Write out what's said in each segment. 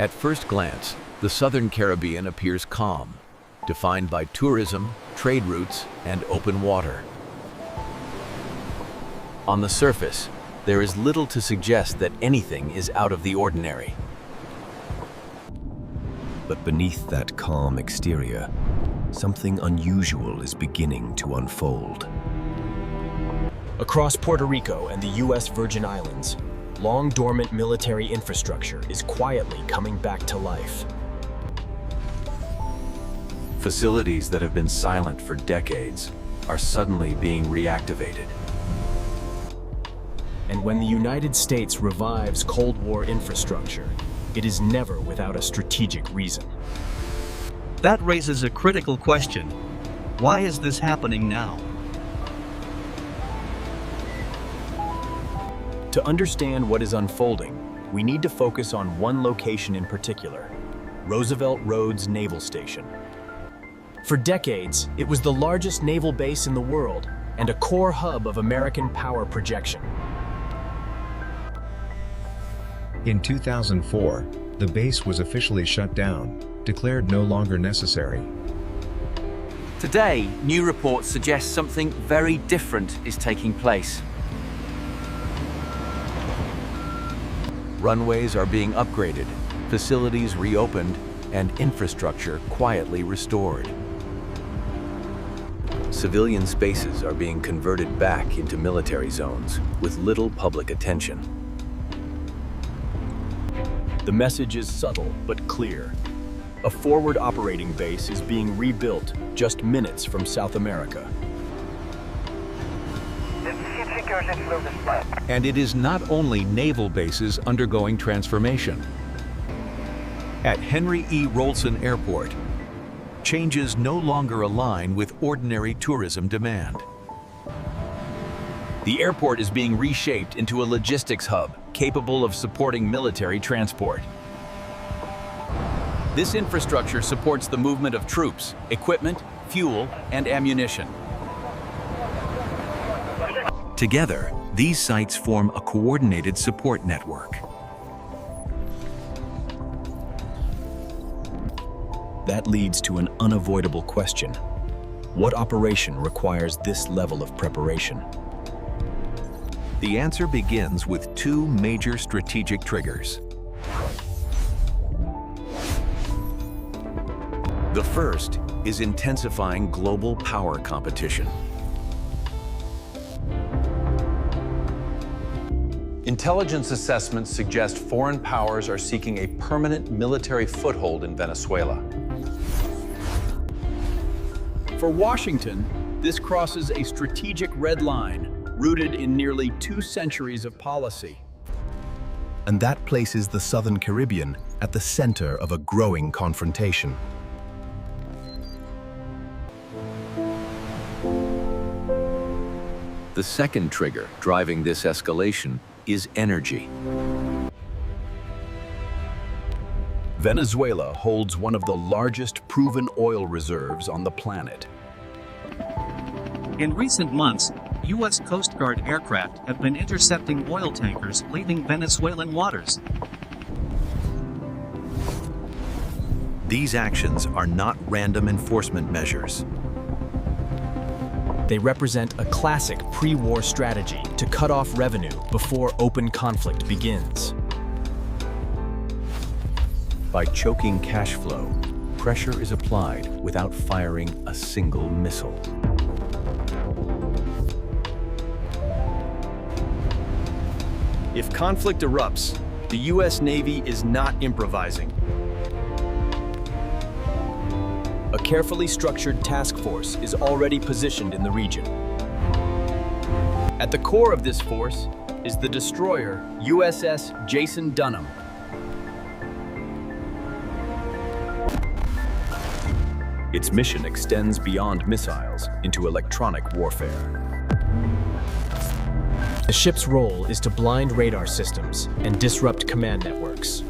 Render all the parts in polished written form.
At first glance, the Southern Caribbean appears calm, defined by tourism, trade routes, and open water. On the surface, there is little to suggest that anything is out of the ordinary. But beneath that calm exterior, something unusual is beginning to unfold. Across Puerto Rico and the U.S. Virgin Islands, long-dormant military infrastructure is quietly coming back to life. Facilities that have been silent for decades are suddenly being reactivated. And when the United States revives Cold War infrastructure, it is never without a strategic reason. That raises a critical question. Why is this happening now? To understand what is unfolding, we need to focus on one location in particular, Roosevelt Roads Naval Station. For decades, it was the largest naval base in the world and a core hub of American power projection. In 2004, the base was officially shut down, declared no longer necessary. Today, new reports suggest something very different is taking place. Runways are being upgraded, facilities reopened, and infrastructure quietly restored. Civilian spaces are being converted back into military zones with little public attention. The message is subtle but clear. A forward operating base is being rebuilt just minutes from South America. And it is not only naval bases undergoing transformation. At Henry E. Rolson Airport, changes no longer align with ordinary tourism demand. The airport is being reshaped into a logistics hub capable of supporting military transport. This infrastructure supports the movement of troops, equipment, fuel, and ammunition. Together, these sites form a coordinated support network. That leads to an unavoidable question. What operation requires this level of preparation? The answer begins with two major strategic triggers. The first is intensifying global power competition. Intelligence assessments suggest foreign powers are seeking a permanent military foothold in Venezuela. For Washington, this crosses a strategic red line rooted in nearly 2 centuries of policy. And that places the Southern Caribbean at the center of a growing confrontation. The second trigger driving this escalation is energy. Venezuela holds one of the largest proven oil reserves on the planet. In recent months, U.S. Coast Guard aircraft have been intercepting oil tankers leaving Venezuelan waters. These actions are not random enforcement measures. They represent a classic pre-war strategy to cut off revenue before open conflict begins. By choking cash flow, pressure is applied without firing a single missile. If conflict erupts, the U.S. Navy is not improvising. A carefully structured task force is already positioned in the region. At the core of this force is the destroyer USS Jason Dunham. Its mission extends beyond missiles into electronic warfare. The ship's role is to blind radar systems and disrupt command networks.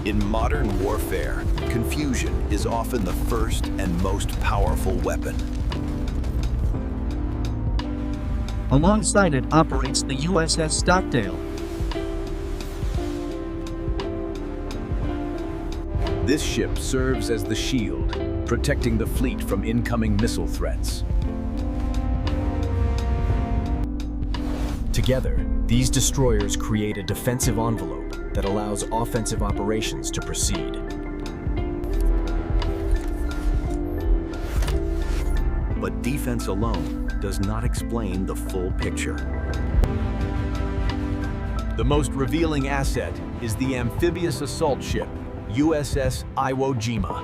In modern warfare, confusion is often the first and most powerful weapon. Alongside it operates the USS Stockdale. This ship serves as the shield, protecting the fleet from incoming missile threats. Together, these destroyers create a defensive envelope that allows offensive operations to proceed. But defense alone does not explain the full picture. The most revealing asset is the amphibious assault ship, USS Iwo Jima.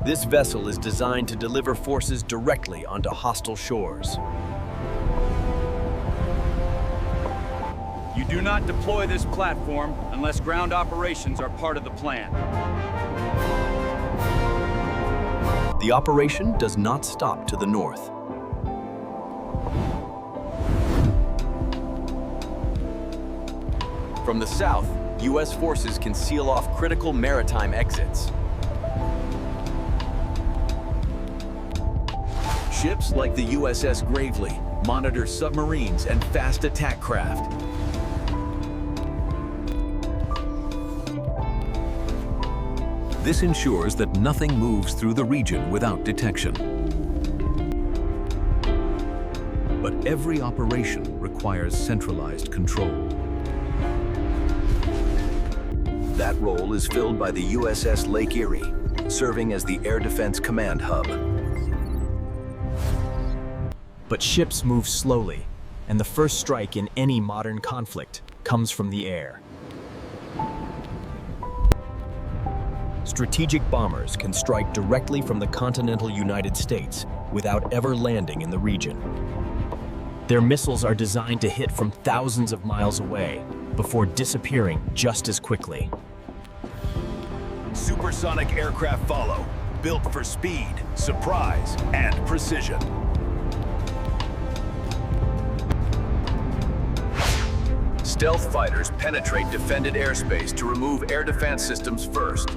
This vessel is designed to deliver forces directly onto hostile shores. You do not deploy this platform unless ground operations are part of the plan. The operation does not stop to the north. From the south, U.S. forces can seal off critical maritime exits. Ships like the USS Gravely monitor submarines and fast attack craft. This ensures that nothing moves through the region without detection. But every operation requires centralized control. That role is filled by the USS Lake Erie, serving as the Air Defense Command Hub. But ships move slowly, and the first strike in any modern conflict comes from the air. Strategic bombers can strike directly from the continental United States without ever landing in the region. Their missiles are designed to hit from thousands of miles away before disappearing just as quickly. Supersonic aircraft follow, built for speed, surprise, and precision. Stealth fighters penetrate defended airspace to remove air defense systems first.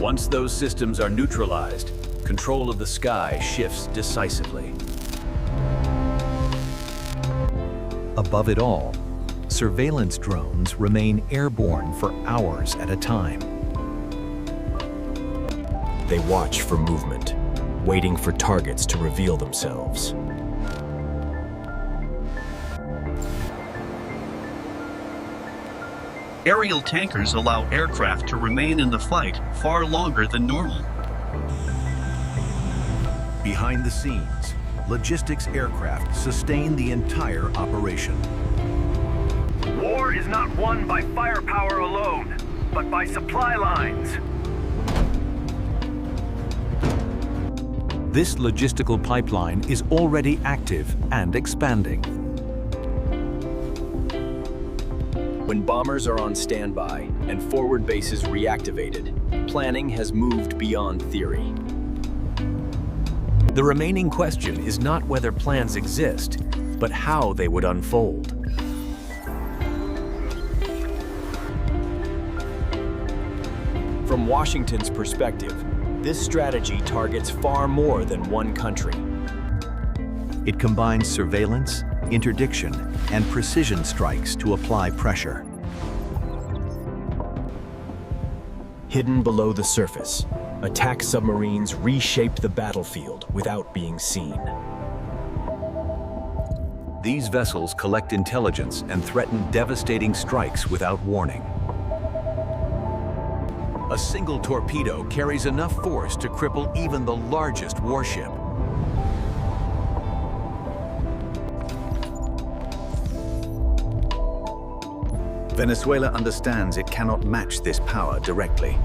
Once those systems are neutralized, control of the sky shifts decisively. Above it all, surveillance drones remain airborne for hours at a time. They watch for movement, waiting for targets to reveal themselves. Aerial tankers allow aircraft to remain in the fight far longer than normal. Behind the scenes, logistics aircraft sustain the entire operation. War is not won by firepower alone, but by supply lines. This logistical pipeline is already active and expanding. When bombers are on standby and forward bases reactivated, planning has moved beyond theory. The remaining question is not whether plans exist, but how they would unfold. From Washington's perspective, this strategy targets far more than one country. It combines surveillance, interdiction, and precision strikes to apply pressure. Hidden below the surface, attack submarines reshape the battlefield without being seen. These vessels collect intelligence and threaten devastating strikes without warning. A single torpedo carries enough force to cripple even the largest warship. Venezuela understands it cannot match this power directly.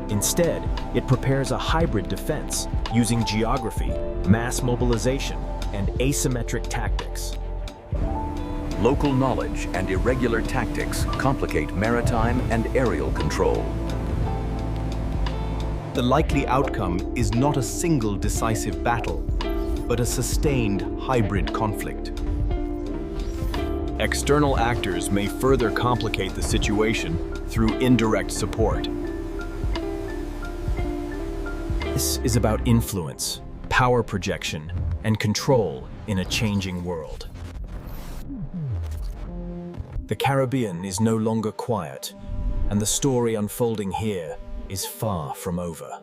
Instead, it prepares a hybrid defense using geography, mass mobilization, and asymmetric tactics. Local knowledge and irregular tactics complicate maritime and aerial control. The likely outcome is not a single decisive battle, but a sustained hybrid conflict. External actors may further complicate the situation through indirect support. This is about influence, power projection, and control in a changing world. The Caribbean is no longer quiet. And the story unfolding here is far from over.